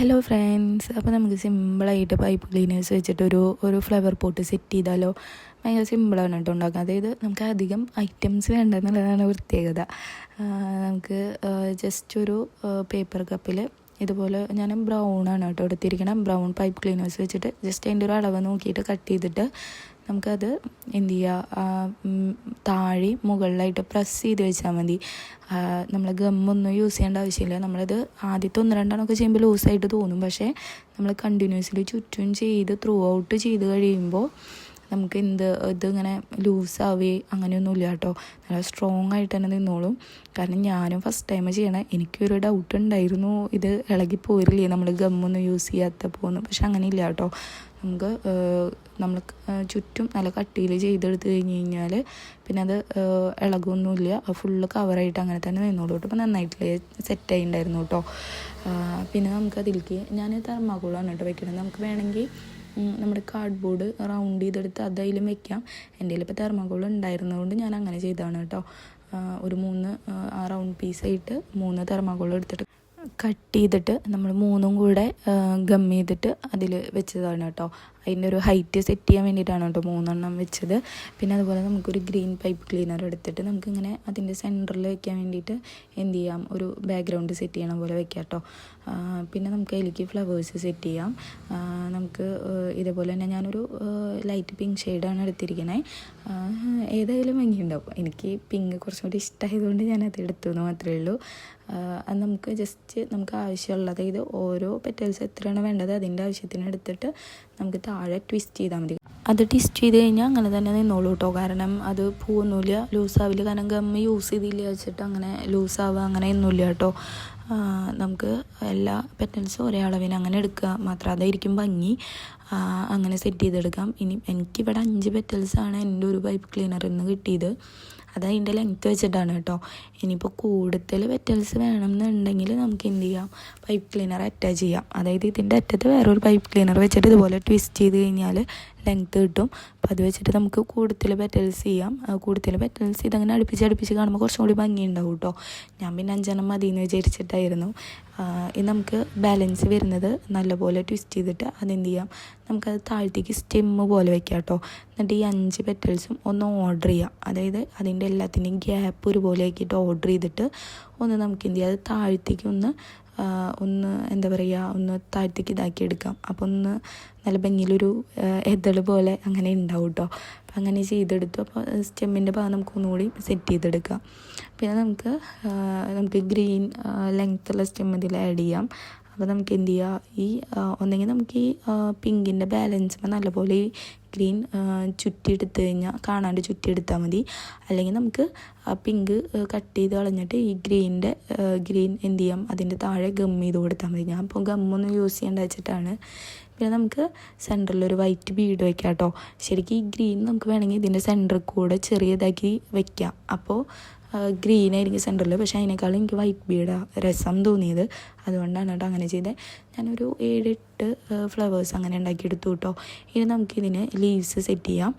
Hello friends, അപ്പോൾ നമുക്ക് സിമ്പിളായിട്ട് പൈപ്പ് ക്ലീനേഴ്സ് വെച്ചിട്ട് ഒരു ഫ്ലവർ പോട്ട് സെറ്റ് ചെയ്താലോ. ഭയങ്കര സിമ്പിളാണ് കേട്ടോ ഉണ്ടാക്കുക. അതായത് നമുക്ക് അധികം ഐറ്റംസ് വേണ്ട എന്നുള്ളതാണ് പ്രത്യേകത. നമുക്ക് ജസ്റ്റ് ഒരു പേപ്പർ കപ്പിൽ ഇതുപോലെ ഞാൻ ബ്രൗണാണ് കേട്ടോ എടുത്തിരിക്കണം. ബ്രൗൺ പൈപ്പ് ക്ലീനേഴ്സ് വെച്ചിട്ട് ജസ്റ്റ് അതിൻ്റെ ഒരു അളവ് നോക്കിയിട്ട് കട്ട് ചെയ്തിട്ട് നമുക്കത് എന്ത് ചെയ്യുക, താഴെ മുകളിലായിട്ട് പ്രസ് ചെയ്ത് വെച്ചാൽ മതി. നമ്മൾ ഗമ്മൊന്നും യൂസ് ചെയ്യേണ്ട ആവശ്യമില്ല. നമ്മളത് ആദ്യത്തെ 1-2 ചെയ്യുമ്പോൾ ലൂസായിട്ട് തോന്നും. പക്ഷേ നമ്മൾ കണ്ടിന്യൂസ്ലി ചുറ്റും ചെയ്ത് ത്രൂ ഔട്ട് ചെയ്ത് കഴിയുമ്പോൾ നമുക്ക് ഇതിങ്ങനെ ലൂസാവേ അങ്ങനെയൊന്നുമില്ല കേട്ടോ. നല്ല സ്ട്രോങ് ആയിട്ട് തന്നെ നിന്നോളും. കാരണം ഞാനും ഫസ്റ്റ് ടൈം ചെയ്യണേ. എനിക്കൊരു ഡൗട്ട് ഉണ്ടായിരുന്നു, ഇത് ഇളകി പോരില്ലേ നമ്മൾ ഗമ്മൊന്നും യൂസ് ചെയ്യാത്തപ്പോൾ. പക്ഷെ അങ്ങനെ ഇല്ല കേട്ടോ. നമുക്ക് നമ്മൾ ചുറ്റും നല്ല കട്ടിയിൽ ചെയ്തെടുത്ത് കഴിഞ്ഞാൽ പിന്നെ അത് ഇളകൊന്നുമില്ല. ഫുള്ള് കവറായിട്ട് അങ്ങനെ തന്നെ നിന്നോളൂ കേട്ടോ. അപ്പോൾ നന്നായിട്ടില്ലേ സെറ്റായി ഉണ്ടായിരുന്നു കേട്ടോ. പിന്നെ നമുക്കതിലേക്ക് ഞാൻ തെർമാക്കോളാണ് കേട്ടോ വെക്കുന്നത്. നമുക്ക് വേണമെങ്കിൽ നമ്മുടെ കാർഡ്ബോർഡ് റൗണ്ട് ചെയ്തെടുത്ത് അതിലും വെക്കാം. എൻ്റെ കയ്യിൽ ഇപ്പോൾ തെർമാക്കോൾ ഉണ്ടായിരുന്നതുകൊണ്ട് ഞാൻ അങ്ങനെ ചെയ്തതാണ് കേട്ടോ. ഒരു 3 റൗണ്ട് പീസായിട്ട് 3 തെർമാക്കോൾ എടുത്തിട്ട് കട്ട് ചെയ്തിട്ട് നമ്മൾ 3ഉം കൂടെ ഗം ചെയ്തിട്ട് അതിൽ വെച്ചതാണ് കേട്ടോ. അതിൻ്റെ ഒരു ഹൈറ്റ് സെറ്റ് ചെയ്യാൻ വേണ്ടിയിട്ടാണ് കേട്ടോ 3 വെച്ചത്. പിന്നെ അതുപോലെ നമുക്കൊരു ഗ്രീൻ പൈപ്പ് ക്ലീനർ എടുത്തിട്ട് നമുക്കിങ്ങനെ അതിൻ്റെ സെൻറ്ററിൽ വെക്കാൻ വേണ്ടിയിട്ട് എന്ത് ചെയ്യാം, ഒരു ബാക്ക്ഗ്രൗണ്ട് സെറ്റ് ചെയ്യണ പോലെ വെക്കാം കേട്ടോ. പിന്നെ നമുക്ക് അതിലേക്ക് ഫ്ലവേഴ്സ് സെറ്റ് ചെയ്യാം. നമുക്ക് ഇതേപോലെ തന്നെ ഞാനൊരു ലൈറ്റ് പിങ്ക് ഷെയ്ഡാണ് എടുത്തിരിക്കുന്നത്. ഏതായാലും ഭംഗിയുണ്ടാവും. എനിക്ക് പിങ്ക് കുറച്ചും കൂടി ഇഷ്ടമായതുകൊണ്ട് ഞാനത് എടുത്തു എന്ന് മാത്രമേ ഉള്ളൂ. അത് നമുക്ക് ജസ്റ്റ് നമുക്ക് ആവശ്യമുള്ളത്, ഇത് ഓരോ പെറ്റൽസ് എത്രയാണ് വേണ്ടത് അതിൻ്റെ ആവശ്യത്തിന് എടുത്തിട്ട് നമുക്ക് താഴെ ട്വിസ്റ്റ് ചെയ്താൽ മതി. അത് ട്വിസ്റ്റ് ചെയ്ത് കഴിഞ്ഞാൽ അങ്ങനെ തന്നെ നിന്നോളൂ കേട്ടോ. കാരണം അത് പോകുന്നില്ല, ലൂസാവില്ല. കാരണം ഗമ്മ് യൂസ് ചെയ്തില്ല വെച്ചിട്ട് അങ്ങനെ ലൂസാവുക അങ്ങനെയൊന്നുമില്ല കേട്ടോ. നമുക്ക് എല്ലാ പെറ്റൽസും ഒരേ അളവിന് അങ്ങനെ എടുക്കുക മാത്രം, അതായിരിക്കും ഭംഗി. അങ്ങനെ സെറ്റ് ചെയ്തെടുക്കാം. ഇനി എനിക്കിവിടെ 5 പെറ്റൽസാണ് എൻ്റെ ഒരു പൈപ്പ് ക്ലീനറിൽ നിന്ന് കിട്ടിയത്. അത് അതിൻ്റെ ലെങ്ത്ത് വെച്ചിട്ടാണ് കേട്ടോ. ഇനിയിപ്പോൾ കൂടുതൽ പെറ്റൽസ് വേണമെന്നുണ്ടെങ്കിൽ നമുക്ക് എന്ത് ചെയ്യാം, പൈപ്പ് ക്ലീനർ അറ്റാച്ച് ചെയ്യാം. അതായത് ഇതിൻ്റെ അറ്റത്ത് വേറൊരു പൈപ്പ് ക്ലീനർ വെച്ചിട്ട് ഇതുപോലെ ട്വിസ്റ്റ് ചെയ്ത് കഴിഞ്ഞാൽ ലെങ്ത്ത് കിട്ടും. അപ്പോൾ അത് വെച്ചിട്ട് നമുക്ക് കൂടുതൽ പെറ്റൽസ് ചെയ്യാം. കൂടുതൽ പെറ്റൽസ് ഇതങ്ങനെ അടുപ്പിച്ച് കാണുമ്പോൾ കുറച്ചും കൂടി ഭംഗി ഉണ്ടാവും കേട്ടോ. ഞാൻ പിന്നെ 5 മതി എന്ന് വിചാരിച്ചിട്ടായിരുന്നു. ഇത് നമുക്ക് ബാലൻസ് വരുന്നത് നല്ലപോലെ ട്വിസ്റ്റ് ചെയ്തിട്ട് അതെന്ത് ചെയ്യാം, നമുക്കത് താഴത്തേക്ക് സ്റ്റെമ്മ് പോലെ വെക്കാം കേട്ടോ. എന്നിട്ട് ഈ 5 പെറ്റൽസും ഒന്ന് ഓർഡർ ചെയ്യാം. അതായത് അതിൻ്റെ എല്ലാത്തിൻ്റെയും ഗ്യാപ്പ് ഒരുപോലെ ആക്കിയിട്ട് ഓർഡർ ചെയ്തിട്ട് ഒന്ന് നമുക്ക് എന്ത് ചെയ്യാം, അത് താഴത്തേക്ക് ഒന്ന് എന്താ പറയുക, ഒന്ന് താഴത്തേക്ക് ഇതാക്കി എടുക്കാം. അപ്പോൾ ഒന്ന് നല്ല ഭംഗിയിലൊരു എതള് പോലെ അങ്ങനെ ഉണ്ടാവും കേട്ടോ. അപ്പം അങ്ങനെ ചെയ്തെടുത്തു. അപ്പോൾ സ്റ്റെമ്മിൻ്റെ ഭാഗം നമുക്കൊന്നുകൂടി സെറ്റ് ചെയ്തെടുക്കാം. പിന്നെ നമുക്ക് ഗ്രീൻ ലെങ്ത്തുള്ള സ്റ്റെം ഇതിൽ ആഡ് ചെയ്യാം. അപ്പോൾ നമുക്ക് എന്ത് ചെയ്യുക, ഈ ഒന്നെങ്കിൽ നമുക്ക് ഈ പിങ്കിൻ്റെ ബാലൻസ് നല്ലപോലെ ഈ ഗ്രീൻ ചുറ്റിയെടുത്ത് കഴിഞ്ഞാൽ കാണാണ്ട് ചുറ്റിയെടുത്താൽ മതി. അല്ലെങ്കിൽ നമുക്ക് പിങ്ക് കട്ട് ചെയ്ത് കളഞ്ഞിട്ട് ഈ ഗ്രീൻ എന്ത് ചെയ്യാം, അതിൻ്റെ താഴെ ഗം ചെയ്ത് കൊടുത്താൽ മതി. ഞാൻ ഇപ്പോൾ ഗമ്മൊന്നും യൂസ് ചെയ്യേണ്ട വെച്ചിട്ടാണ്. പിന്നെ നമുക്ക് സെൻറ്ററിലൊരു വൈറ്റ് ബീഡ് വെക്കാം കേട്ടോ. ശരിക്കും ഈ ഗ്രീൻ നമുക്ക് വേണമെങ്കിൽ ഇതിൻ്റെ സെൻറ്ററിൽ കൂടെ ചെറിയതാക്കി വെക്കാം. അപ്പോൾ ഗ്രീൻ ആയിരിക്കും സെൻറ്ററിൽ. പക്ഷേ അതിനേക്കാളും എനിക്ക് വൈറ്റ് ബീഡാണ് രസം തോന്നിയത്. അതുകൊണ്ടാണ് കേട്ടോ അങ്ങനെ ചെയ്തത്. ഞാനൊരു 7-8 ഫ്ലവേഴ്സ് അങ്ങനെ ഉണ്ടാക്കിയെടുത്തു കേട്ടോ. ഇനി നമുക്കിതിന് ലീവ്സ് സെറ്റ് ചെയ്യാം.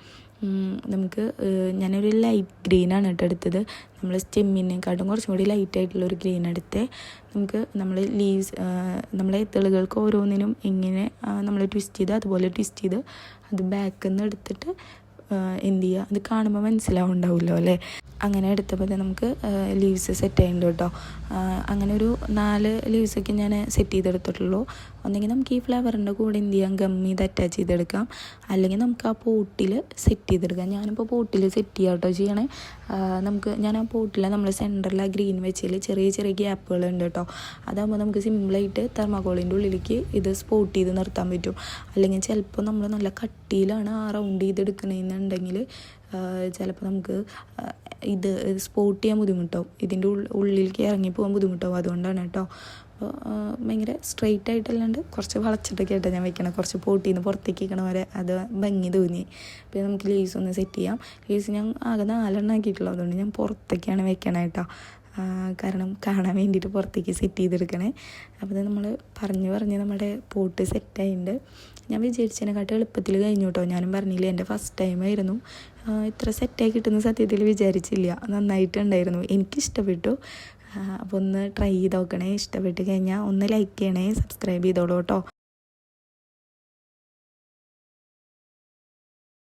ഞാനൊരു ലൈറ്റ് ഗ്രീനാണ് കേട്ടോ എടുത്തത്. നമ്മൾ സ്റ്റെമ്മിനെക്കാട്ടും കുറച്ചും കൂടി ലൈറ്റായിട്ടുള്ളൊരു ഗ്രീൻ എടുത്ത് നമ്മൾ ലീവ്സ് നമ്മളെ ഇതളുകൾക്ക് ഓരോന്നിനും ഇങ്ങനെ നമ്മൾ ട്വിസ്റ്റ് ചെയ്ത് അതുപോലെ ട്വിസ്റ്റ് ചെയ്ത് അത് ബാക്കിൽ നിന്ന് എടുത്തിട്ട് എന്ത് ചെയ്യുക, അത് കാണുമ്പോൾ മനസ്സിലാവുണ്ടാവുമല്ലോ അല്ലേ. അങ്ങനെ എടുത്തപ്പോൾ നമുക്ക് ലീവ്സ് സെറ്റ് ചെയ്യുന്നുണ്ട് കേട്ടോ. അങ്ങനെ ഒരു 4 ലീവ്സൊക്കെ ഞാൻ സെറ്റ് ചെയ്തെടുത്തിട്ടുള്ളൂ. ഒന്നെങ്കിൽ നമുക്ക് ഈ ഫ്ലവറിൻ്റെ കൂടെ എന്ത് ചെയ്യാം, ഗം ചെയ്ത് അറ്റാച്ച് ചെയ്തെടുക്കാം. അല്ലെങ്കിൽ നമുക്ക് ആ പോട്ടിൽ സെറ്റ് ചെയ്തെടുക്കാം. ഞാനിപ്പോൾ പോട്ടിൽ സെറ്റ് ചെയ്യാം കേട്ടോ ചെയ്യണേ. ഞാൻ ആ പോട്ടിൽ നമ്മൾ സെൻറ്ററിൽ ആ ഗ്രീൻ വെച്ചതിൽ ചെറിയ ഗ്യാപ്പുകളുണ്ട് കേട്ടോ. അതാകുമ്പോൾ നമുക്ക് സിമ്പിളായിട്ട് തെർമാക്കോളിൻ്റെ ഉള്ളിലേക്ക് ഇത് സ്പോട്ട് ചെയ്ത് നിർത്താൻ പറ്റും. അല്ലെങ്കിൽ ചിലപ്പോൾ നമ്മൾ നല്ല കട്ടിയിലാണ് ആ റൗണ്ട് ചെയ്തെടുക്കണമെന്നുണ്ടെങ്കിൽ ചിലപ്പോൾ നമുക്ക് ഇത് സ്പോട്ട് ചെയ്യാൻ ബുദ്ധിമുട്ടാവും. ഇതിൻ്റെ ഉള്ളിലേക്ക് ഇറങ്ങിപ്പോകാൻ ബുദ്ധിമുട്ടാവും. അതുകൊണ്ടാണ് കേട്ടോ. അപ്പോൾ ഭയങ്കര സ്ട്രെയിറ്റ് ആയിട്ടല്ലാണ്ട് കുറച്ച് വളച്ചിട്ടൊക്കെ ആയിട്ടാണ് ഞാൻ വെക്കണം. കുറച്ച് പോട്ടിൽ നിന്ന് പുറത്തേക്ക് വെക്കണ വരെ അത് ഭംഗി തോന്നി. പിന്നെ നമുക്ക് ലീവ്സ് ഒന്ന് സെറ്റ് ചെയ്യാം. ലീവ്സ് ഞാൻ ആകെ 4 ആക്കിയിട്ടുള്ളൂ. അതുകൊണ്ട് ഞാൻ പുറത്തേക്കാണ് വെക്കണേ കേട്ടോ. കാരണം കാണാൻ വേണ്ടിയിട്ട് പുറത്തേക്ക് സെറ്റ് ചെയ്തെടുക്കണേ. അപ്പോൾ നമ്മൾ പറഞ്ഞ് നമ്മുടെ പോട്ട് സെറ്റായിട്ടുണ്ട്. ഞാൻ വിചാരിച്ചതിനെക്കാട്ടും എളുപ്പത്തിൽ കഴിഞ്ഞു കേട്ടോ. ഞാനും പറഞ്ഞില്ലേ, എൻ്റെ ഫസ്റ്റ് ടൈമായിരുന്നു. ഇത്ര സെറ്റായി കിട്ടുന്ന സത്യത്തിൽ വിചാരിച്ചില്ല. നന്നായിട്ടുണ്ടായിരുന്നു, എനിക്കിഷ്ടപ്പെട്ടു. അപ്പോൾ ഒന്ന് ട്രൈ ചെയ്ത് നോക്കണേ. ഇഷ്ടപ്പെട്ട് കഴിഞ്ഞാൽ ഒന്ന് ലൈക്ക് ചെയ്യണേ, സബ്സ്ക്രൈബ് ചെയ്തോളൂ കേട്ടോ.